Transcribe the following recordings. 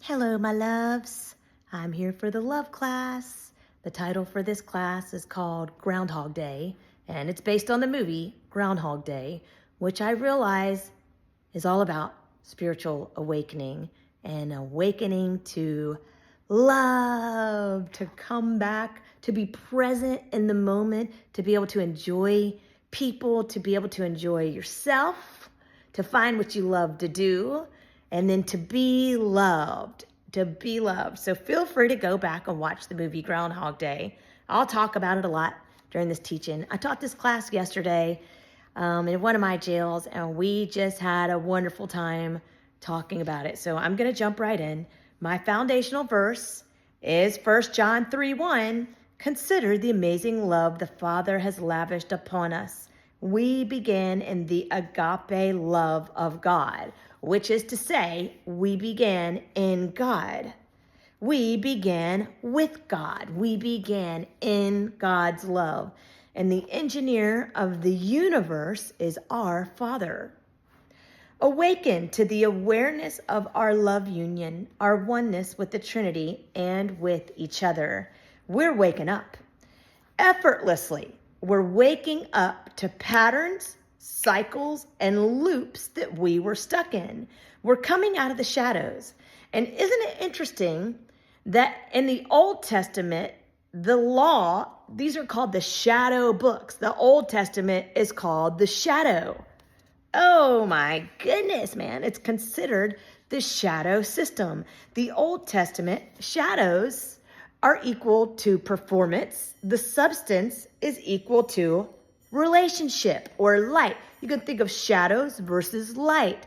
Hello, my loves. I'm here for the love class. The title for this class is called Groundhog Day, and it's based on the movie Groundhog Day, which I realize is all about spiritual awakening and awakening to love, to come back, to be present in the moment, to be able to enjoy people, to be able to enjoy yourself, to find what you love to do, and then to be loved, to be loved. So feel free to go back and watch the movie Groundhog Day. I'll talk about it a lot during this teaching. I taught this class yesterday in one of my jails, and we just had a wonderful time talking about it. So I'm going to jump right in. My foundational verse is 1 John 3:1. Consider the amazing love the Father has lavished upon us. We began in the agape love of God, which is to say, we began in God. We began with God. We began in God's love. And the engineer of the universe is our Father. Awaken to the awareness of our love union, our oneness with the Trinity and with each other. We're waking up effortlessly. We're waking up to patterns, cycles, and loops that we were stuck in. We're coming out of the shadows. And isn't it interesting that in the Old Testament, the law, these are called the shadow books. The Old Testament is called the shadow. Oh my goodness, man. It's considered the shadow system. The Old Testament shadows are equal to performance. The substance is equal to relationship or light. You can think of shadows versus light.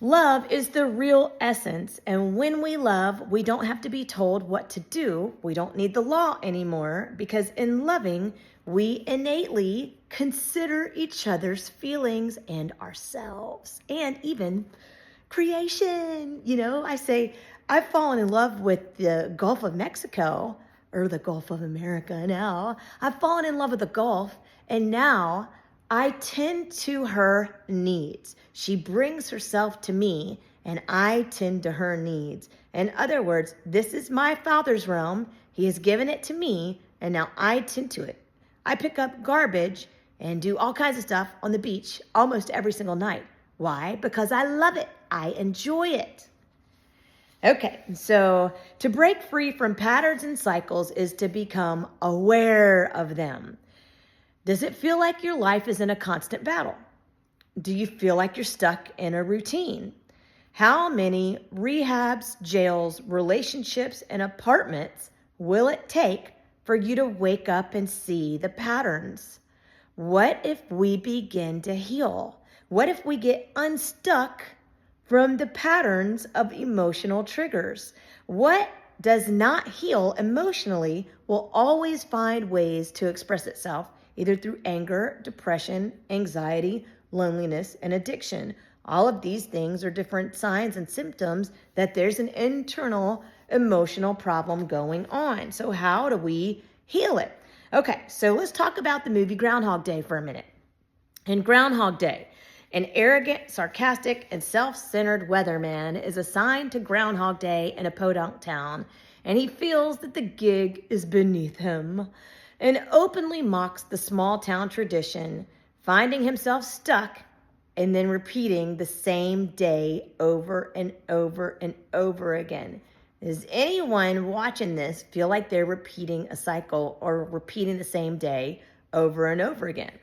Love is the real essence, and when we love, we don't have to be told what to do. We don't need the law anymore, because in loving, we innately consider each other's feelings and ourselves, and even creation. You know, I say, I've fallen in love with the Gulf of Mexico, or the Gulf of America now. I've fallen in love with the Gulf, and now I tend to her needs. She brings herself to me, and I tend to her needs. In other words, this is my Father's realm. He has given it to me, and now I tend to it. I pick up garbage and do all kinds of stuff on the beach almost every single night. Why? Because I love it. I enjoy it. Okay, so to break free from patterns and cycles is to become aware of them. Does it feel like your life is in a constant battle? Do you feel like you're stuck in a routine? How many rehabs, jails, relationships, and apartments will it take for you to wake up and see the patterns? What if we begin to heal? What if we get unstuck from the patterns of emotional triggers? What does not heal emotionally will always find ways to express itself, either through anger, depression, anxiety, loneliness, and addiction. All of these things are different signs and symptoms that there's an internal emotional problem going on. So how do we heal it? Okay, so let's talk about the movie Groundhog Day for a minute. In Groundhog Day, an arrogant, sarcastic, and self-centered weatherman is assigned to Groundhog Day in a podunk town, and he feels that the gig is beneath him and openly mocks the small town tradition, finding himself stuck and then repeating the same day over and over and over again. Does anyone watching this feel like they're repeating a cycle or repeating the same day over and over again?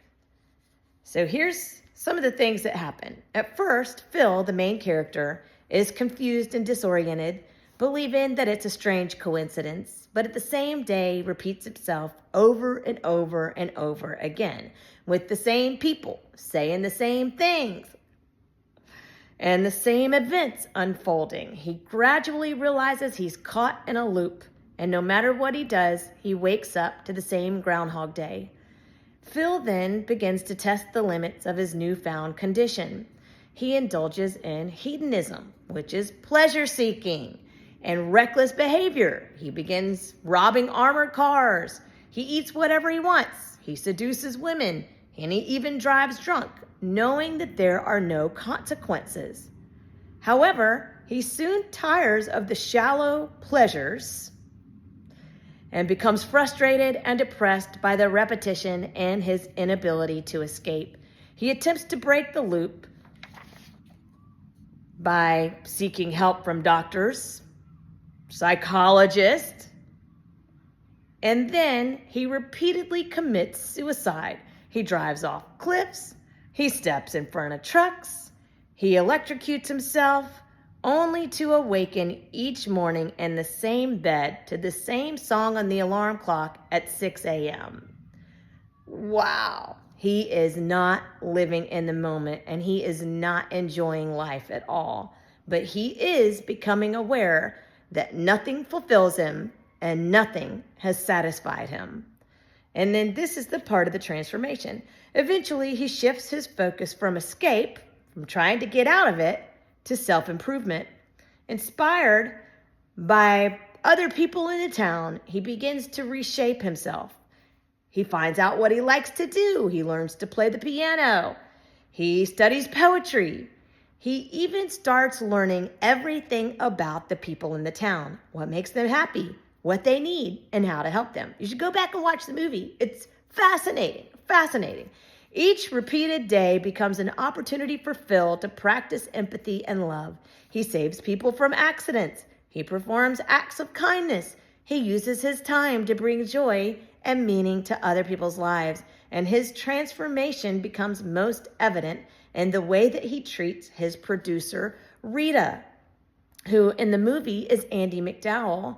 So here's some of the things that happen. At first, Phil, the main character, is confused and disoriented, believing that it's a strange coincidence, but at the same day repeats itself over and over and over again, with the same people saying the same things and the same events unfolding. He gradually realizes he's caught in a loop, and no matter what he does, he wakes up to the same Groundhog Day. Phil then begins to test the limits of his newfound condition. He indulges in hedonism, which is pleasure-seeking, and reckless behavior. He begins robbing armored cars. He eats whatever he wants. He seduces women, and he even drives drunk, knowing that there are no consequences. However, he soon tires of the shallow pleasures and becomes frustrated and depressed by the repetition and his inability to escape. He attempts to break the loop by seeking help from doctors, psychologists, and then he repeatedly commits suicide. He drives off cliffs, he steps in front of trucks, he electrocutes himself, only to awaken each morning in the same bed to the same song on the alarm clock at 6 a.m. Wow. He is not living in the moment, and he is not enjoying life at all. But he is becoming aware that nothing fulfills him and nothing has satisfied him. And then this is the part of the transformation. Eventually, he shifts his focus from escape, from trying to get out of it, to self-improvement. Inspired by other people in the town, he begins to reshape himself. He finds out what he likes to do. He learns to play the piano. He studies poetry. He even starts learning everything about the people in the town, what makes them happy, what they need, and how to help them. You should go back and watch the movie. It's fascinating, fascinating. Each repeated day becomes an opportunity for Phil to practice empathy and love. He saves people from accidents. He performs acts of kindness. He uses his time to bring joy and meaning to other people's lives. And his transformation becomes most evident in the way that he treats his producer, Rita, who in the movie is Andy McDowell.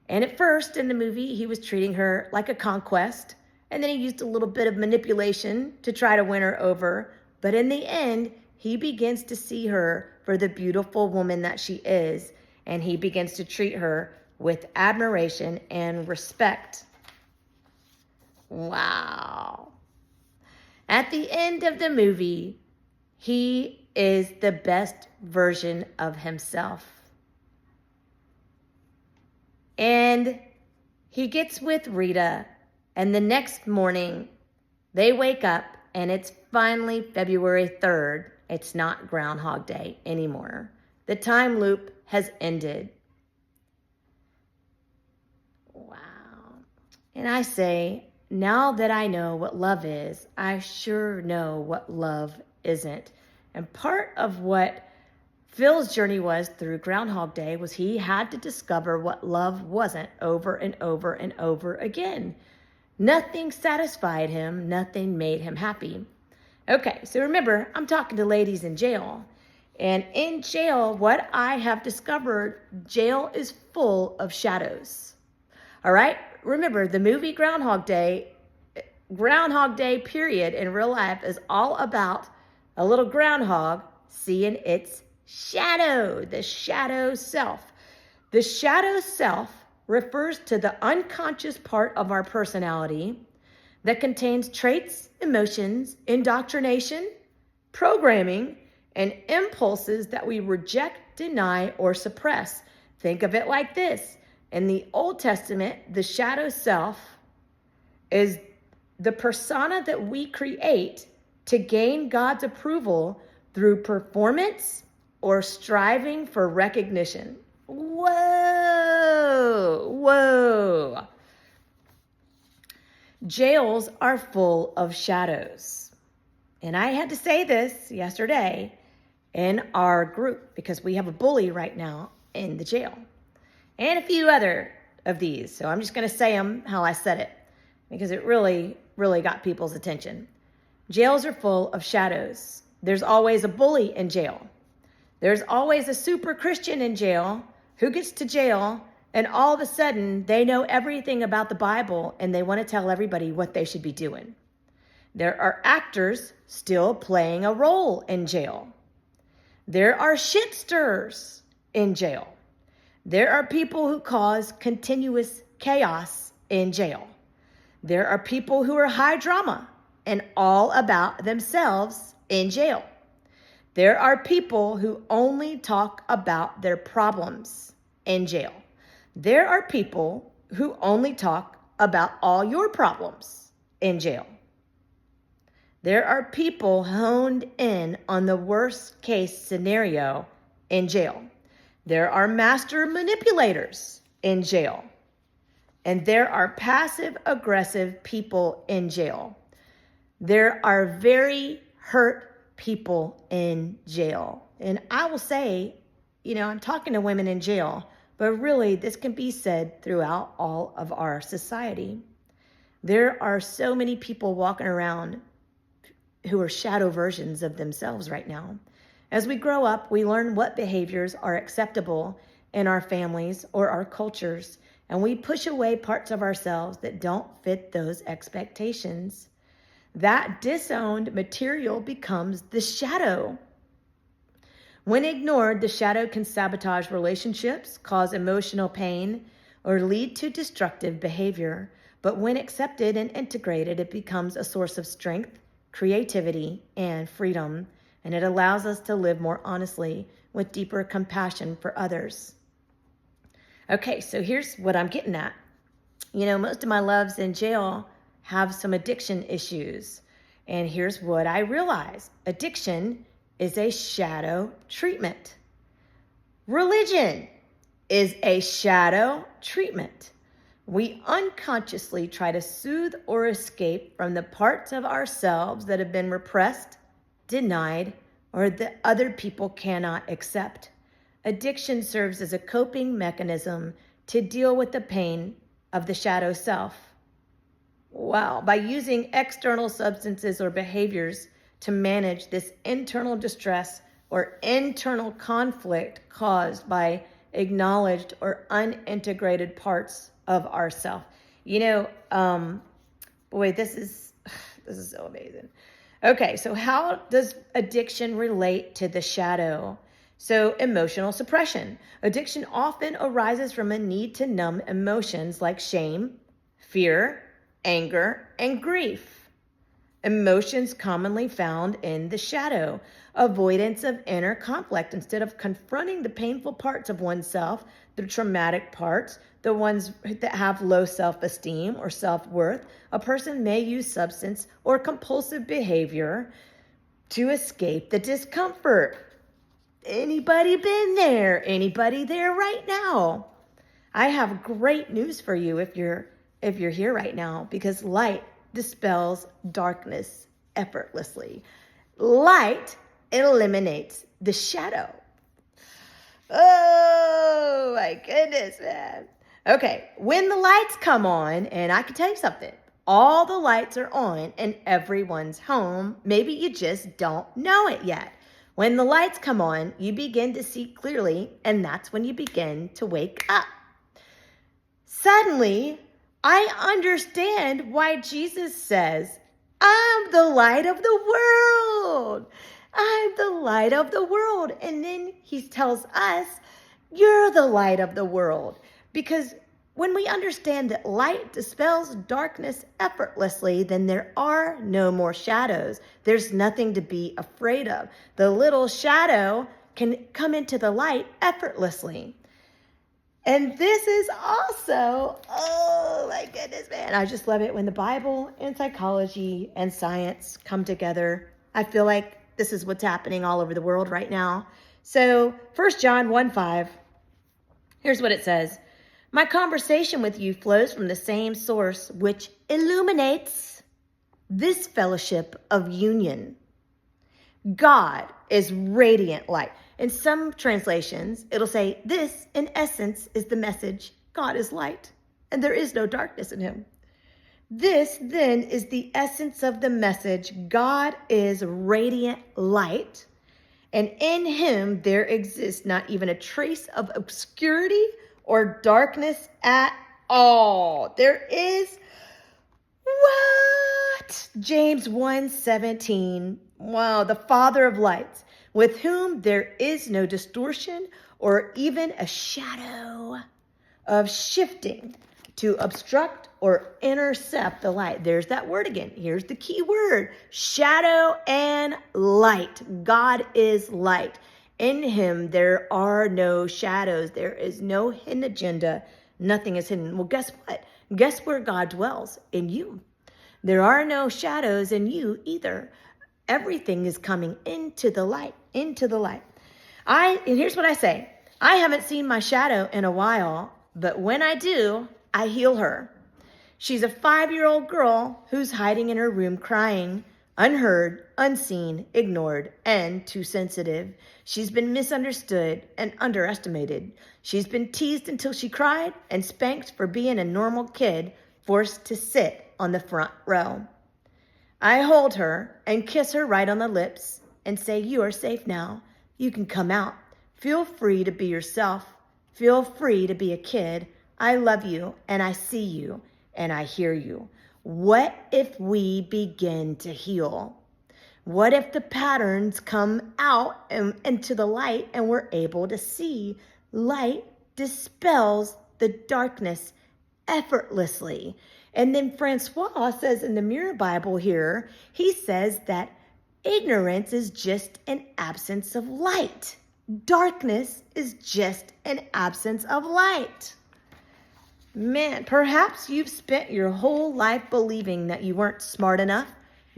And at first in the movie, he was treating her like a conquest. And then he used a little bit of manipulation to try to win her over. But in the end, he begins to see her for the beautiful woman that she is. And he begins to treat her with admiration and respect. Wow. At the end of the movie, he is the best version of himself. And he gets with Rita. And the next morning, they wake up and it's finally February 3rd. It's not Groundhog Day anymore. The time loop has ended. Wow. And I say, now that I know what love is, I sure know what love isn't. And part of what Phil's journey was through Groundhog Day was he had to discover what love wasn't over and over and over again. Nothing satisfied him. Nothing made him happy. Okay, so remember, I'm talking to ladies in jail. And in jail, what I have discovered, jail is full of shadows. All right? Remember, the movie Groundhog Day period in real life is all about a little groundhog seeing its shadow, the shadow self. The shadow self refers to the unconscious part of our personality that contains traits, emotions, indoctrination, programming, and impulses that we reject, deny, or suppress. Think of it like this. In the Old Testament, the shadow self is the persona that we create to gain God's approval through performance or striving for recognition. Whoa. Jails are full of shadows. And I had to say this yesterday in our group because we have a bully right now in the jail and a few other of these. So I'm just going to say them how I said it because it really, really got people's attention. Jails are full of shadows. There's always a bully in jail. There's always a super Christian in jail who gets to jail and all of a sudden they know everything about the Bible and they want to tell everybody what they should be doing. There are actors still playing a role in jail. There are shit stirrers in jail. There are people who cause continuous chaos in jail. There are people who are high drama and all about themselves in jail. There are people who only talk about their problems in jail. There are people who only talk about all your problems in jail. There are people honed in on the worst case scenario in jail. There are master manipulators in jail. And there are passive aggressive people in jail. There are very hurt people in jail. And I will say, I'm talking to women in jail, but really this can be said throughout all of our society. There are so many people walking around who are shadow versions of themselves right now. As we grow up, we learn what behaviors are acceptable in our families or our cultures, and we push away parts of ourselves that don't fit those expectations. That disowned material becomes the shadow. When ignored, the shadow can sabotage relationships, cause emotional pain, or lead to destructive behavior. But when accepted and integrated, it becomes a source of strength, creativity, and freedom, and it allows us to live more honestly with deeper compassion for others. Okay, so here's what I'm getting at. Most of my loves in jail have some addiction issues. And here's what I realized. Addiction is a shadow treatment. Religion is a shadow treatment. We unconsciously try to soothe or escape from the parts of ourselves that have been repressed, denied, or that other people cannot accept. Addiction serves as a coping mechanism to deal with the pain of the shadow self. Wow, by using external substances or behaviors to manage this internal distress or internal conflict caused by acknowledged or unintegrated parts of ourself. This is so amazing. Okay, so how does addiction relate to the shadow? So emotional suppression. Addiction often arises from a need to numb emotions like shame, fear, anger, and grief. Emotions commonly found in the shadow. Avoidance of inner conflict. Instead of confronting the painful parts of oneself, the traumatic parts, the ones that have low self-esteem or self-worth, a person may use substance or compulsive behavior to escape the discomfort. Anybody been there? Anybody there right now? I have great news for you if you're here right now, because light dispels darkness effortlessly. Light eliminates the shadow. Oh my goodness, man. Okay, when the lights come on, and I can tell you something, all the lights are on in everyone's home. Maybe you just don't know it yet. When the lights come on, you begin to see clearly, and that's when you begin to wake up. Suddenly, I understand why Jesus says, I'm the light of the world. I'm the light of the world. And then he tells us, you're the light of the world. Because when we understand that light dispels darkness effortlessly, then there are no more shadows. There's nothing to be afraid of. The little shadow can come into the light effortlessly. And this is also, oh my goodness, man. I just love it when the Bible and psychology and science come together. I feel like this is what's happening all over the world right now. So 1 John 1:5, here's what it says. My conversation with you flows from the same source which illuminates this fellowship of union. God is radiant light. In some translations, it'll say, this, in essence, is the message. God is light, and there is no darkness in him. This, then, is the essence of the message. God is radiant light, and in him there exists not even a trace of obscurity or darkness at all. There is what? James 1:17. Wow, the Father of lights, with whom there is no distortion or even a shadow of shifting to obstruct or intercept the light. There's that word again. Here's the key word, shadow and light. God is light. In him, there are no shadows. There is no hidden agenda. Nothing is hidden. Well, guess what? Guess where God dwells? In you. There are no shadows in you either. Everything is coming into the light, into the light. And here's what I say. I haven't seen my shadow in a while, but when I do, I heal her. She's a 5-year-old girl who's hiding in her room crying, unheard, unseen, ignored, and too sensitive. She's been misunderstood and underestimated. She's been teased until she cried and spanked for being a normal kid, forced to sit on the front row. I hold her and kiss her right on the lips and say, "You are safe now. You can come out. Feel free to be yourself. Feel free to be a kid. I love you and I see you and I hear you." What if we begin to heal? What if the patterns come out and into the light and we're able to see? Light dispels the darkness effortlessly. And then Francois says in the Mirror Bible here, he says that ignorance is just an absence of light. Darkness is just an absence of light. Man, perhaps you've spent your whole life believing that you weren't smart enough,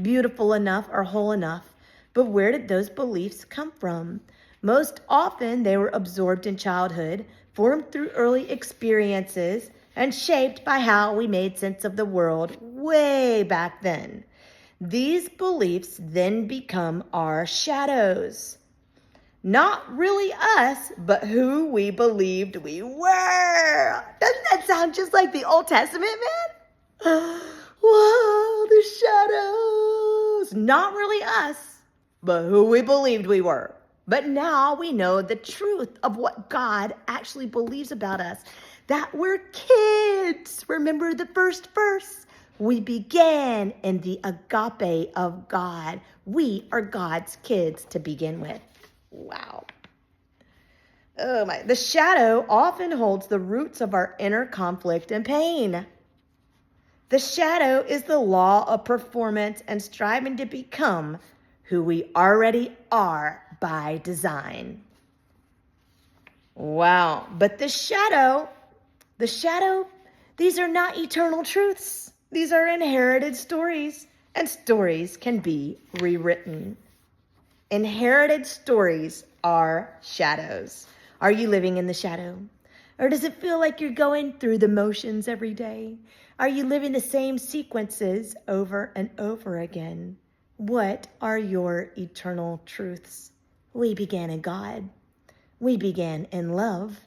beautiful enough, or whole enough. But where did those beliefs come from? Most often, they were absorbed in childhood, formed through early experiences, and shaped by how we made sense of the world way back then. These beliefs then become our shadows. Not really us, but who we believed we were. Doesn't that sound just like the Old Testament, man? Whoa, the shadows. Not really us, but who we believed we were. But now we know the truth of what God actually believes about us, that we're kids. Remember the first verse? We began in the agape of God. We are God's kids to begin with. Wow. Oh my. The shadow often holds the roots of our inner conflict and pain. The shadow is the law of performance and striving to become who we already are by design. Wow. But the shadow, these are not eternal truths. These are inherited stories, and stories can be rewritten. Inherited stories are shadows. Are you living in the shadow? Or does it feel like you're going through the motions every day? Are you living the same sequences over and over again? What are your eternal truths? We began in God. We began in love.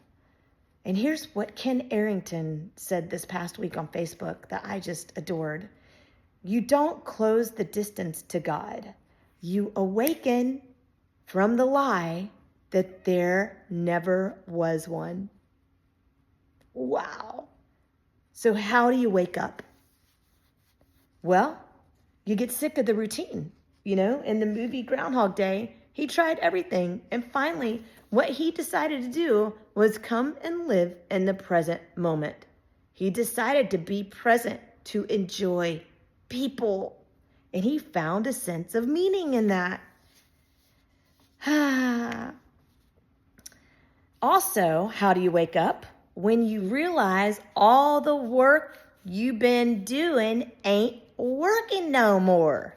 And here's what Ken Arrington said this past week on Facebook that I just adored. You don't close the distance to God. You awaken from the lie that there never was one. Wow. So how do you wake up? Well, you get sick of the routine. You know, in the movie Groundhog Day, he tried everything. And finally, what he decided to do was come and live in the present moment. He decided to be present, to enjoy people. And he found a sense of meaning in that. Also, how do you wake up? When you realize all the work you've been doing ain't working no more.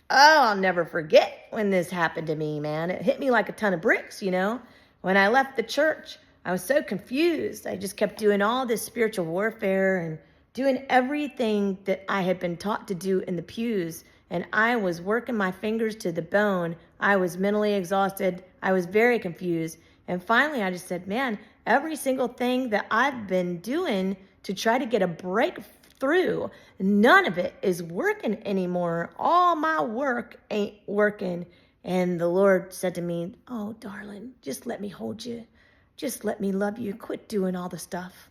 Oh, I'll never forget when this happened to me, man. It hit me like a ton of bricks, you know. When I left the church, I was so confused. I just kept doing all this spiritual warfare and doing everything that I had been taught to do in the pews. And I was working my fingers to the bone. I was mentally exhausted. I was very confused. And finally, I just said, man, every single thing that I've been doing to try to get a breakthrough, none of it is working anymore. All my work ain't working. And the Lord said to me, oh, darling, just let me hold you. Just let me love you. Quit doing all the stuff.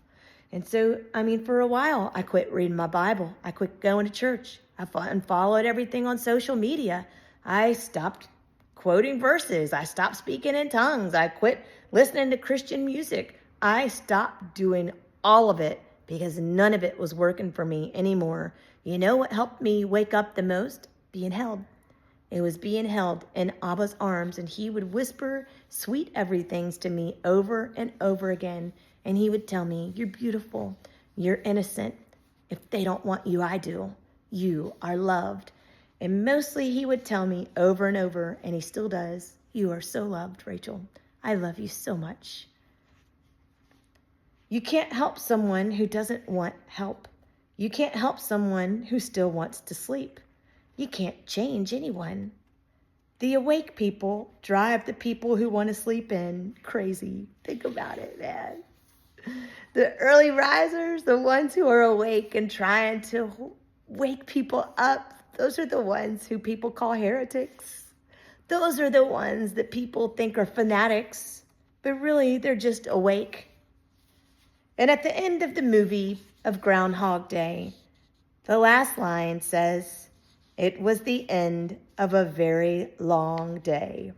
And so, for a while, I quit reading my Bible. I quit going to church. I unfollowed everything on social media. I stopped quoting verses. I stopped speaking in tongues. I quit listening to Christian music. I stopped doing all of it because none of it was working for me anymore. You know what helped me wake up the most? Being held. It was being held in Abba's arms, and he would whisper sweet everythings to me over and over again. And he would tell me, you're beautiful, you're innocent. If they don't want you, I do. You are loved. And mostly he would tell me over and over, and he still does, you are so loved, Rachel. I love you so much. You can't help someone who doesn't want help. You can't help someone who still wants to sleep. You can't change anyone. The awake people drive the people who want to sleep in crazy. Think about it, man. The early risers, the ones who are awake and trying to wake people up, those are the ones who people call heretics. Those are the ones that people think are fanatics, but really they're just awake. And at the end of the movie of Groundhog Day, the last line says, "It was the end of a very long day."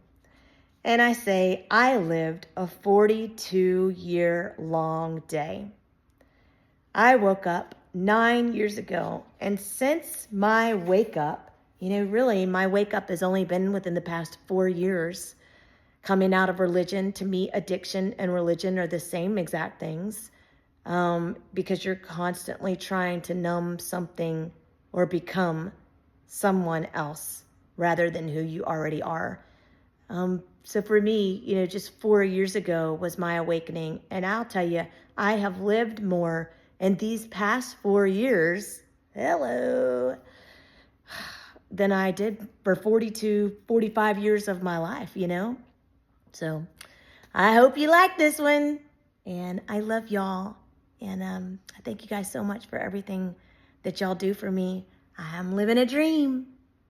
And I say, I lived a 42-year long day. I woke up 9 years ago, and since my wake up, really my wake up has only been within the past 4 years. Coming out of religion, to me, addiction and religion are the same exact things, because you're constantly trying to numb something or become someone else rather than who you already are. So for me, just 4 years ago was my awakening. And I'll tell you, I have lived more in these past 4 years, than I did for 42, 45 years of my life, So I hope you like this one. And I love y'all. And I thank you guys so much for everything that y'all do for me. I'm living a dream.